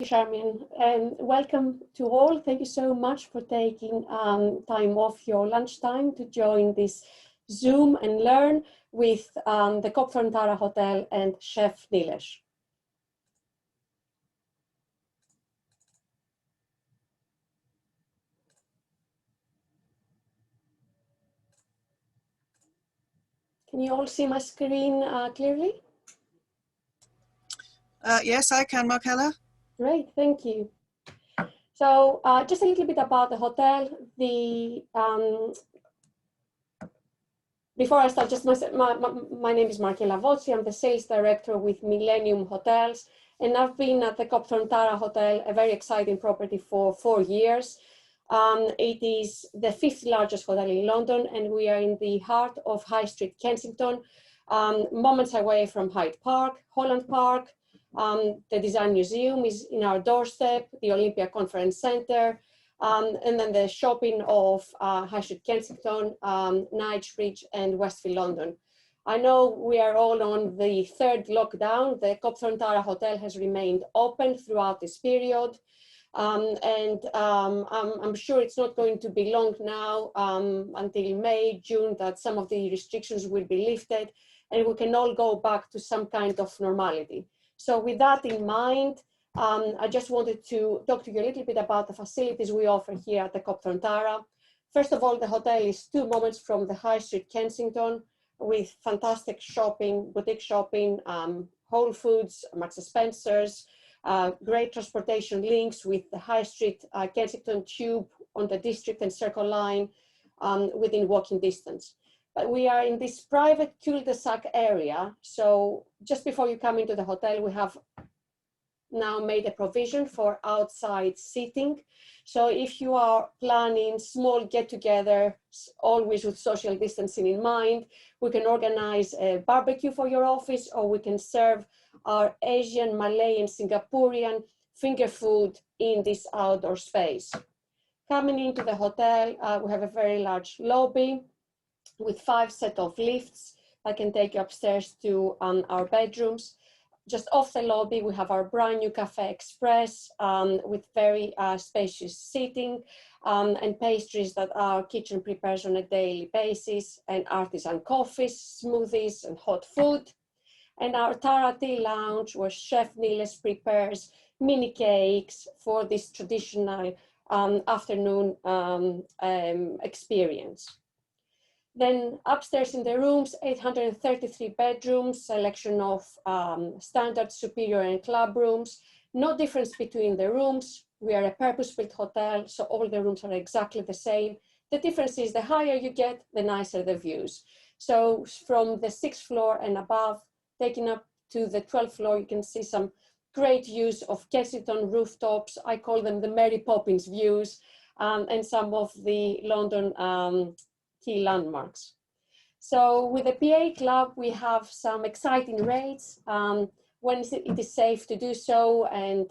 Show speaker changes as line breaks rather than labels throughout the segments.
Charmian, and welcome to all. Thank you so much for taking time off your lunchtime to join this Zoom and learn with the Copthorne Tara Hotel and Chef Nilesh. Can you all see my screen clearly?
Yes, I can, Markella.
Great, thank you. So just a little bit about the hotel. Before I start, just my name is Markella Vozzi. I'm the sales director with Millennium Hotels, and I've been at the Copthorne Tara Hotel, a very exciting property, for 4 years. It is the 5th largest hotel in London, and we are in the heart of High Street, Kensington, moments away from Hyde Park, Holland Park. The Design Museum is in our doorstep, the Olympia Conference Centre, and then the shopping of High Street, Kensington, Knightsbridge and Westfield London. I know we are all on the 3rd lockdown. The Copthorne Tara Hotel has remained open throughout this period. I'm sure it's not going to be long now until May, June, that some of the restrictions will be lifted and we can all go back to some kind of normality. So with that in mind, I just wanted to talk to you a little bit about the facilities we offer here at the Copthorne Tara. First of all, the hotel is 2 moments from the High Street, Kensington, with fantastic shopping, boutique shopping, Whole Foods, Marks & Spencer's, great transportation links with the High Street Kensington Tube on the District and Circle line within walking distance. But we are in this private cul-de-sac area. So just before you come into the hotel, we have now made a provision for outside seating. So if you are planning small get-together, always with social distancing in mind, we can organize a barbecue for your office, or we can serve our Asian, Malay, and Singaporean finger food in this outdoor space. Coming into the hotel, we have a very large lobby with 5 sets of lifts that can take you upstairs to our bedrooms. Just off the lobby, we have our brand new Cafe Express with very spacious seating and pastries that our kitchen prepares on a daily basis, and artisan coffees, smoothies, and hot food. And our Tara Tea Lounge, where Chef Nilesh prepares mini cakes for this traditional afternoon experience. Then upstairs in the rooms, 833 bedrooms, selection of standard, superior, and club rooms. No difference between the rooms. We are a purpose-built hotel, so all the rooms are exactly the same. The difference is the higher you get, the nicer the views. So from the 6th floor and above, taking up to the 12th floor, you can see some great views of Kensington rooftops. I call them the Mary Poppins views, and some of the London key landmarks. So with the PA Club, we have some exciting rates when it is safe to do so, and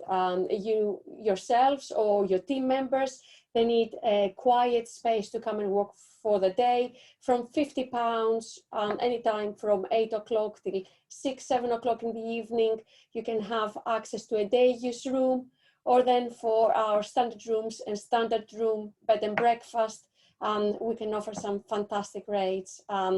you yourselves or your team members, they need a quiet space to come and work for the day, from £50 anytime from 8 o'clock till 6, 7 o'clock in the evening. You can have access to a day use room, or then for our standard rooms and standard room bed and breakfast, we can offer some fantastic rates from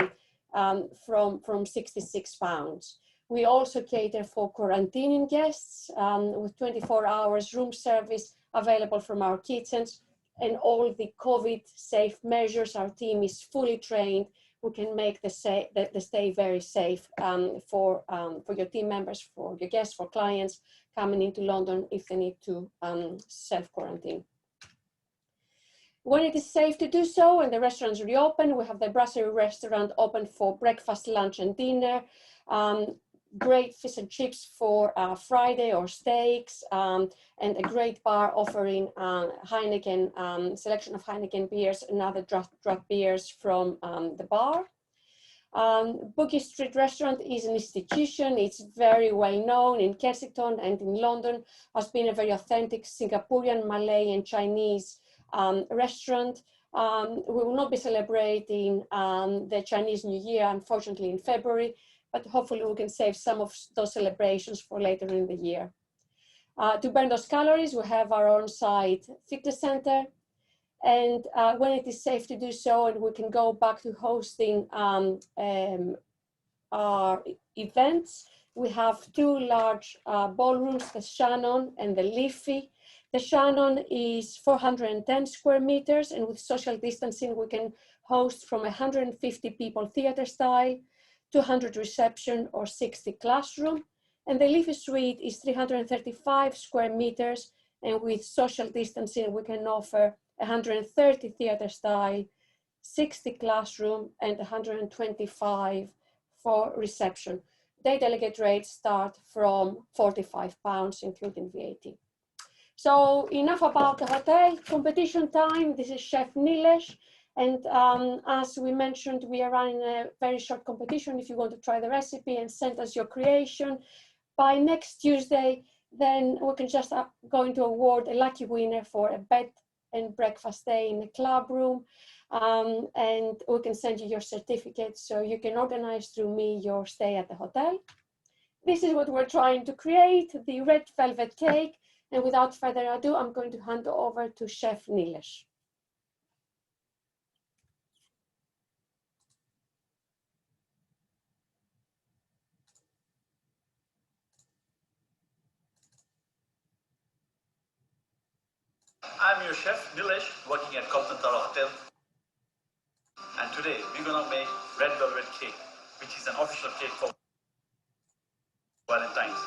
£66. We also cater for quarantining guests with 24 hours room service available from our kitchens, and all the COVID safe measures. Our team is fully trained. We can make the stay very safe for your team members, for your guests, for clients coming into London if they need to self-quarantine. When it is safe to do so and the restaurants reopen, we have the Brasserie restaurant open for breakfast, lunch, and dinner. Great fish and chips for Friday, or steaks, and a great bar offering Heineken, selection of Heineken beers and other draft beers from the bar. Boogie Street Restaurant is an institution. It's very well known in Kensington and in London, has been a very authentic Singaporean, Malay, and Chinese restaurant. We will not be celebrating the Chinese New Year, unfortunately, in February, but hopefully we can save some of those celebrations for later in the year. To burn those calories, we have our on-site fitness center. And when it is safe to do so, and we can go back to hosting our events, we have two large ballrooms, the Shannon and the Leafy. The Shannon is 410 square meters, and with social distancing, we can host from 150 people theater style, 200 reception, or 60 classroom. And the Leafy Suite is 335 square meters, and with social distancing, we can offer 130 theater style, 60 classroom, and 125 for reception. Day delegate rates start from £45, including VAT. So enough about the hotel. Competition time. This is Chef Nilesh. And as we mentioned, we are running a very short competition. If you want to try the recipe and send us your creation by next Tuesday, then we can just going to award a lucky winner for a bed and breakfast day in a club room. And we can send you your certificate so you can organize through me your stay at the hotel. This is what we're trying to create, the red velvet cake. And without further ado, I'm going to hand over to Chef Nilesh.
I'm your chef, Nilesh, working at Copthorne Tara Hotel. And today, we're gonna make red velvet cake, which is an official cake for Valentine's.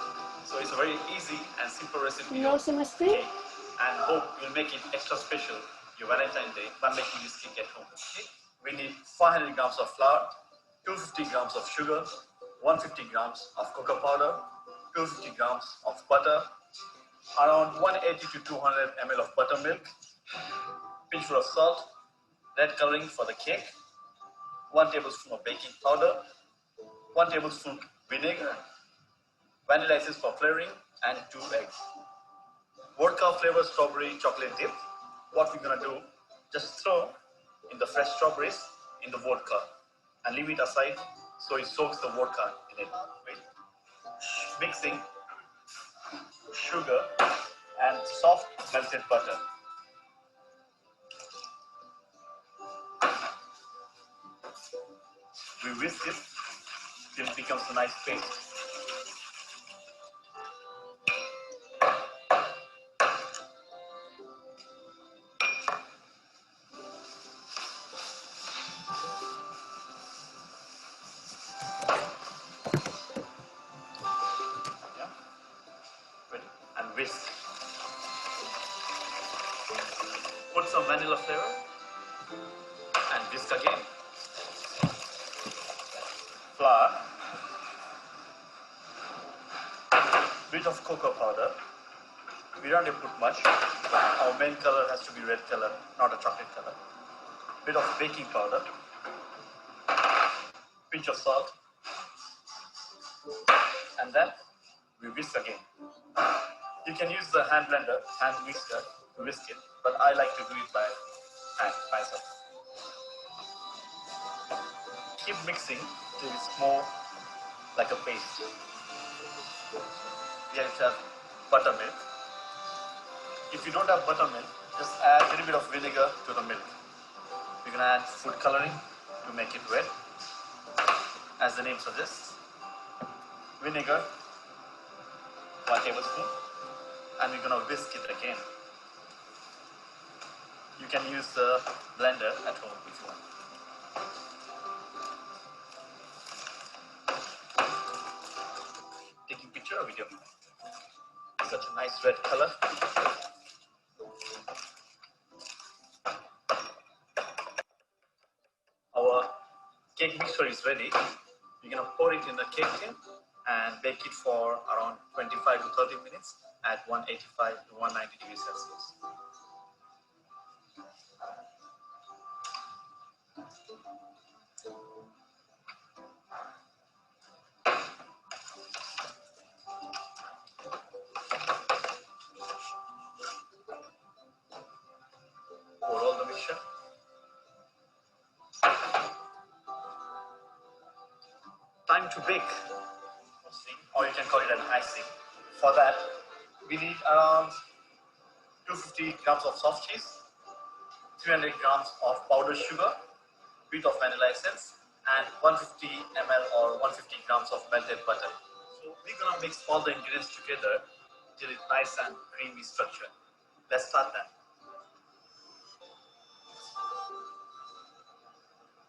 So it's a very easy and simple recipe.
You also must cake,
and hope you'll make it extra special your Valentine's Day by making this cake at home. Okay? We need 500 grams of flour, 250 grams of sugar, 150 grams of cocoa powder, 250 grams of butter, around 180 to 200 ml of buttermilk, pinch of salt, red coloring for the cake, 1 tablespoon of baking powder, 1 tablespoon vinegar, vanilla essence for flavoring, and 2 eggs. Vodka flavored strawberry chocolate dip. What we're gonna do, just throw in the fresh strawberries in the vodka and leave it aside so it soaks the vodka in it. Right? Mixing sugar and soft melted butter. We whisk it till it becomes a nice paste. Yeah. Ready? And whisk. Put some vanilla flavor and whisk again. Flour, bit of cocoa powder. We don't have to put much. Our main color has to be red color, not a chocolate color. Bit of baking powder, pinch of salt, and then we whisk again. You can use the hand blender, hand whisker to whisk it, but I like to do it by hand myself. Keep mixing till it's more like a paste. We have to have buttermilk. If you don't have buttermilk, just add a little bit of vinegar to the milk. We're gonna add food coloring to make it red, as the name suggests. Vinegar, 1 tablespoon, and we're gonna whisk it again. You can use the blender at home if you want. Taking picture or video? Such a nice red color. Our cake mixture is ready. We're gonna pour it in the cake tin and bake it for around 25 to 30 minutes at 185 to 190 degrees Celsius. Pour all the mixture. Time to bake, or you can call it an icing. For that, we need around 250 grams of soft cheese, 300 grams of powdered sugar, bit of vanilla essence, and 150 ml or 150 grams of melted butter. So we're gonna mix all the ingredients together till it's nice and creamy structure. Let's start then.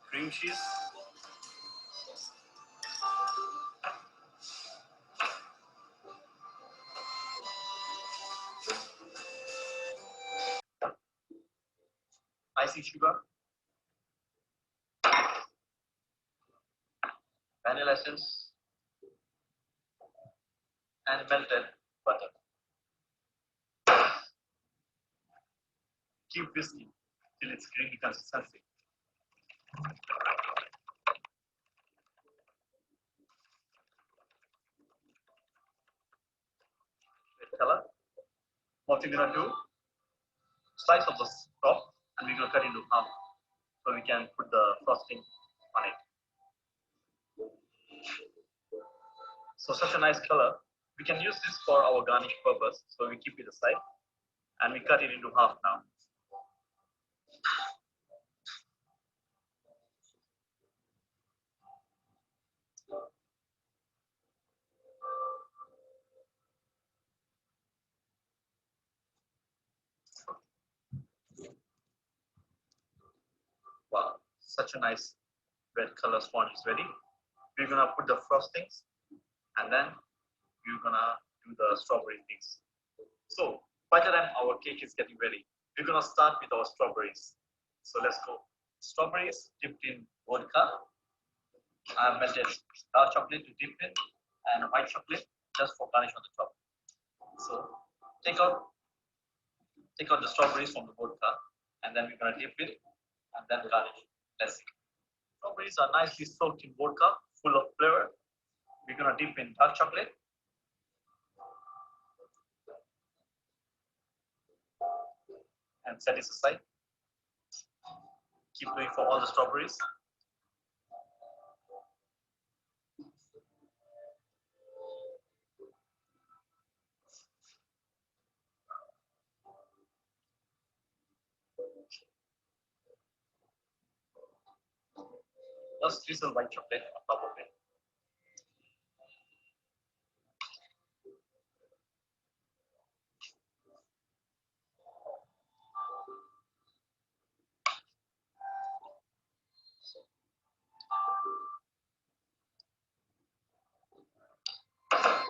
Cream cheese, icing sugar, vanilla essence, and melted butter. Keep whisking till it's creamy consistency. Red color. What we're gonna do? Slice of the top, and we're gonna cut into half so we can put the frosting on it. So such a nice color. We can use this for our garnish purpose. So we keep it aside and we cut it into half now. Wow, such a nice red color sponge is ready. We're gonna put the frostings and then we're gonna do the strawberry things. So by the time our cake is getting ready, we're gonna start with our strawberries. So let's go. Strawberries dipped in vodka. I melted dark chocolate to dip in and white chocolate just for garnish on the top. So take out the strawberries from the vodka and then we're gonna dip it and then garnish. Let's see. Strawberries are nicely soaked in vodka, full of flavor. We're gonna dip in dark chocolate. And set this aside. Keep doing for all the strawberries. Just drizzle white chocolate on top of it.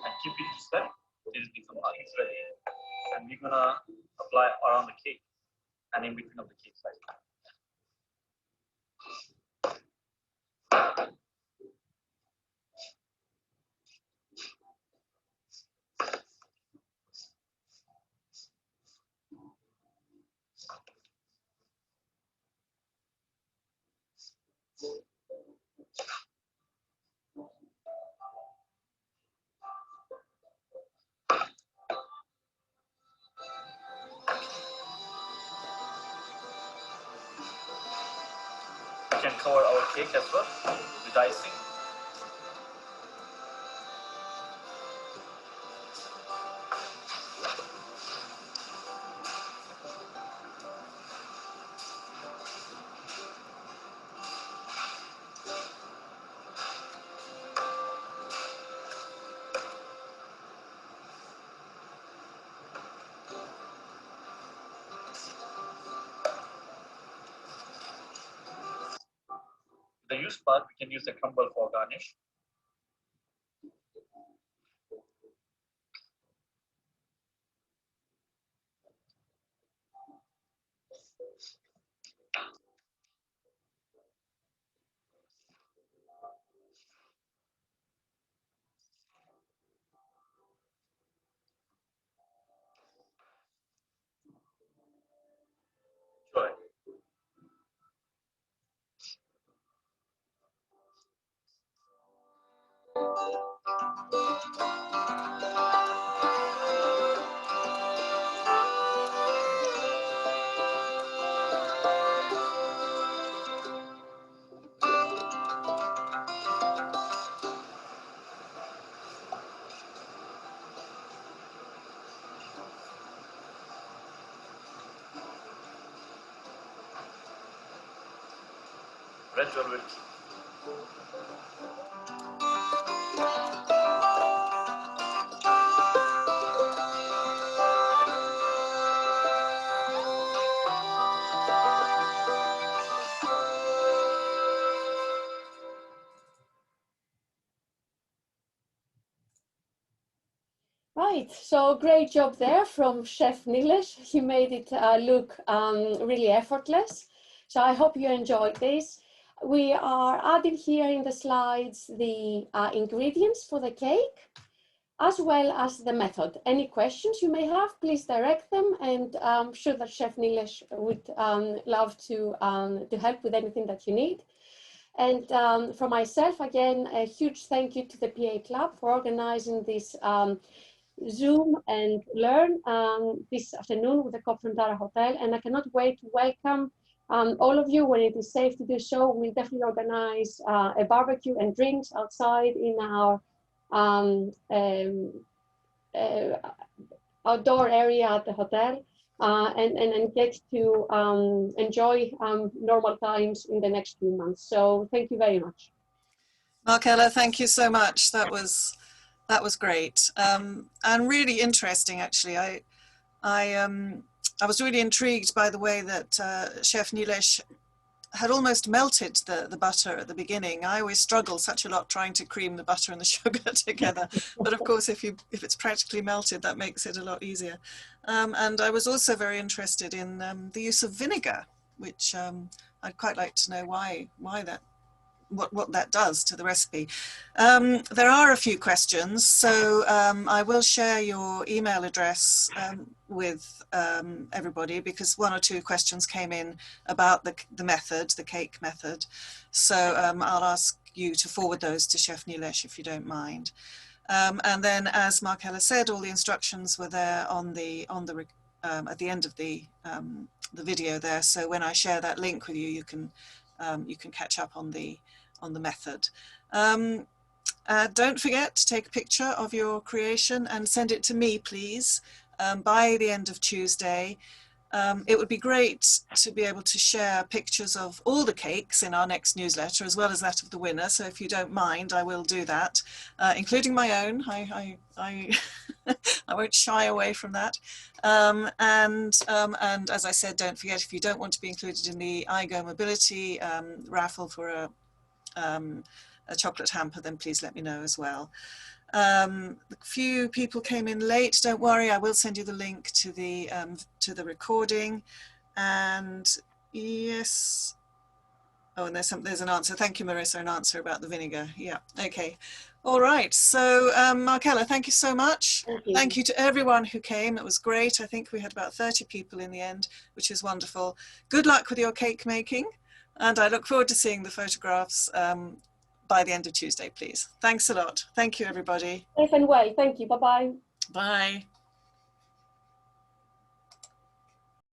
And keep it set till it's ready. And we're gonna apply around the cake and in between of the cake side. We can cover our cake as well with icing. The used part, we can use the crumble for garnish. Sure. red velvet cake.
Right, so great job there from Chef Nilesh. He made it look really effortless. So I hope you enjoyed this. We are adding here in the slides the ingredients for the cake, as well as the method. Any questions you may have, please direct them, and I'm sure that Chef Nilesh would love to help with anything that you need. And for myself, again, a huge thank you to the PA Club for organizing this Zoom and learn this afternoon with the Copthorne Tara Hotel. And I cannot wait to welcome all of you when it is safe to do so. We'll definitely organize a barbecue and drinks outside in our outdoor area at the hotel, and get to enjoy normal times in the next few months. So thank you very much.
Markella, thank you so much. That was great, and really interesting. Actually, I was really intrigued by the way that Chef Nilesh had almost melted the butter at the beginning. I always struggle such a lot trying to cream the butter and the sugar together. But of course, if it's practically melted, that makes it a lot easier. And I was also very interested in the use of vinegar, which I'd quite like to know why that. What that does to the recipe. There are a few questions, so I will share your email address with everybody, because one or two questions came in about the method, the cake method. So I'll ask you to forward those to Chef Nilesh if you don't mind. And then, as Markella said, all the instructions were there on the at the end of the video there. So when I share that link with you, you can catch up on the method. Don't forget to take a picture of your creation and send it to me, please, by the end of Tuesday. It would be great to be able to share pictures of all the cakes in our next newsletter, as well as that of the winner. So if you don't mind, I will do that, including my own. I won't shy away from that. And as I said, don't forget, if you don't want to be included in the iGo Mobility raffle for a chocolate hamper, then please let me know as well. A few people came in late. Don't worry, I will send you the link to the recording. And yes, oh, and there's an answer. Thank you, Marissa, an answer about the vinegar. Yeah, okay. All right, so Markella, thank you so much. Thank you to everyone who came. It was great. I think we had about 30 people in the end, which is wonderful. Good luck with your cake making. And I look forward to seeing the photographs by the end of Tuesday, please. Thanks a lot. Thank you, everybody.
Safe and well. Thank you. Bye-bye.
Bye.